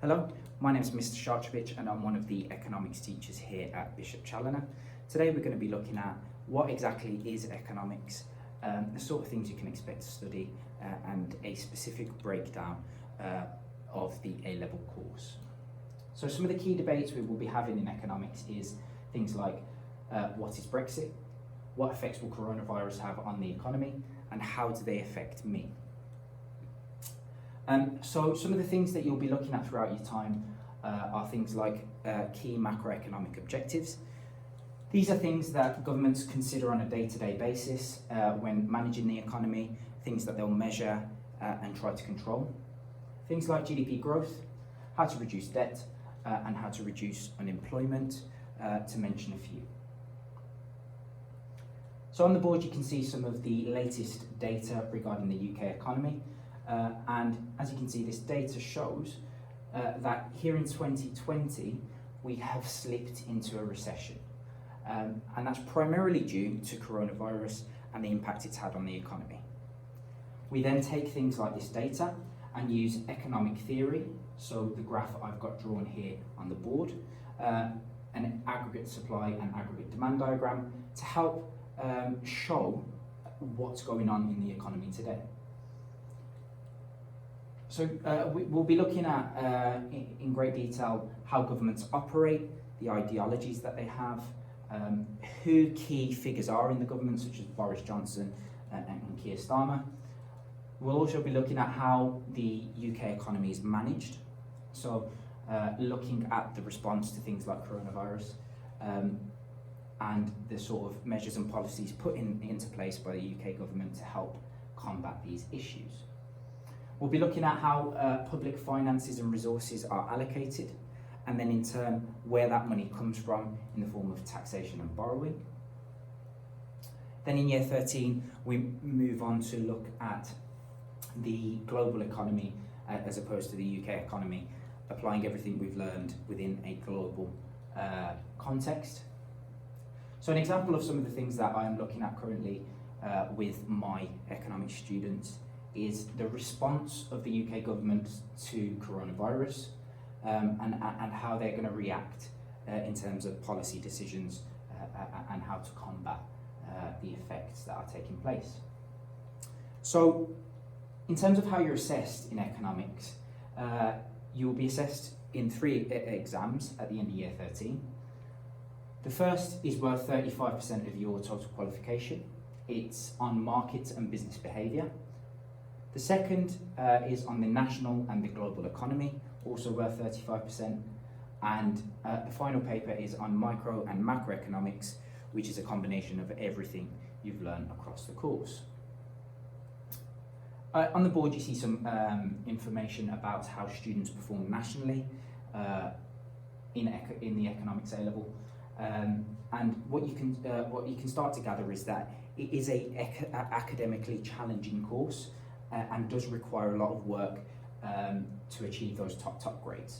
Hello, my name is Mr. Sharchevich and I'm one of the economics teachers here at Bishop Challoner. Today we're going to be looking at what exactly is economics, the sort of things you can expect to study, and a specific breakdown of the A-level course. So some of the key debates we will be having in economics is things like what is Brexit, what effects will coronavirus have on the economy, and how do they affect me? So some of the things that you'll be looking at throughout your time are things like key macroeconomic objectives. These are things that governments consider on a day-to-day basis when managing the economy, things that they'll measure and try to control. Things like GDP growth, how to reduce debt, and how to reduce unemployment, to mention a few. So on the board you can see some of the latest data regarding the UK economy. And as you can see, this data shows that here in 2020, we have slipped into a recession. And that's primarily due to coronavirus and the impact it's had on the economy. We then take things like this data and use economic theory, so the graph I've got drawn here on the board, an aggregate supply and aggregate demand diagram to help show what's going on in the economy today. So we'll be looking at, in great detail, how governments operate, the ideologies that they have, who key figures are in the government, such as Boris Johnson and Keir Starmer. We'll also be looking at how the UK economy is managed, so looking at the response to things like coronavirus and the sort of measures and policies put into place by the UK government to help combat these issues. We'll be looking at how public finances and resources are allocated, and then in turn where that money comes from in the form of taxation and borrowing. Then in year 13 we move on to look at the global economy as opposed to the UK economy, applying everything we've learned within a global context. So an example of some of the things that I am looking at currently with my economics students is the response of the UK government to coronavirus and how they're going to react in terms of policy decisions and how to combat the effects that are taking place. So in terms of how you're assessed in economics, you will be assessed in 3 exams at the end of year 13. The first is worth 35% of your total qualification. It's on market and business behaviour. The second is on the national and the global economy, also worth 35%. And the final paper is on micro and macroeconomics, which is a combination of everything you've learned across the course. On the board you see some information about how students perform nationally in the economics A level. And what you can start to gather is that it is an academically challenging course and does require a lot of work to achieve those top grades.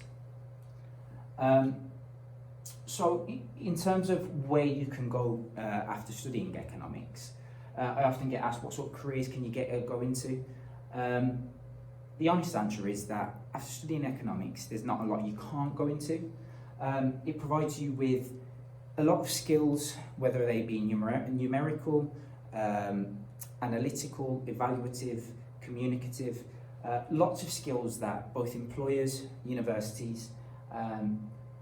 So in terms of where you can go after studying economics, I often get asked what sort of careers can you go into. The honest answer is that after studying economics, there's not a lot you can't go into. It provides you with a lot of skills, whether they be numerical, analytical, evaluative, communicative, lots of skills that both employers, universities,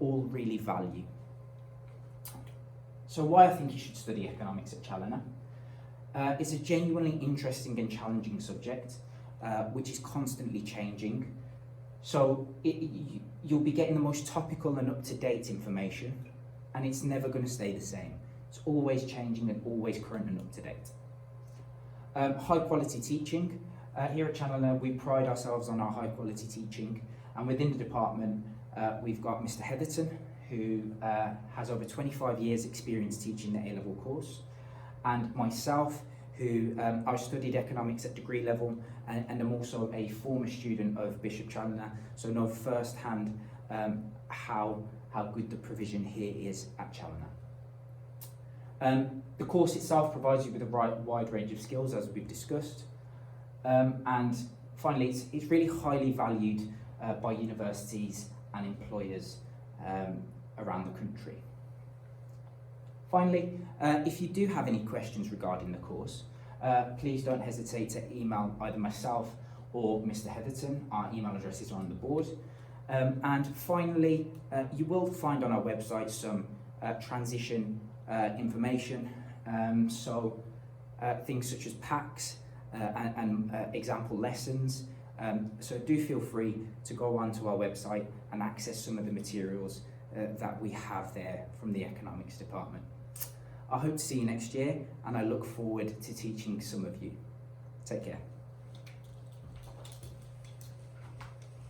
all really value. So why I think you should study economics at Challoner? It's a genuinely interesting and challenging subject, which is constantly changing. So you'll be getting the most topical and up-to-date information, and it's never going to stay the same. It's always changing and always current and up-to-date. High-quality teaching. Here at Challoner, we pride ourselves on our high-quality teaching, and within the department, we've got Mr. Heatherton, who has over 25 years experience teaching the A-level course, and myself, who I studied economics at degree level, and I'm also a former student of Bishop Challoner, so know firsthand how good the provision here is at Challoner. The course itself provides you with a wide range of skills, as we've discussed, and finally, it's really highly valued by universities and employers around the country. Finally, if you do have any questions regarding the course, please don't hesitate to email either myself or Mr. Heatherton. Our email addresses are on the board. And finally, you will find on our website some transition information, so things such as packs and example lessons. So do feel free to go onto our website and access some of the materials that we have there from the economics department. I hope to see you next year, and I look forward to teaching some of you. Take care.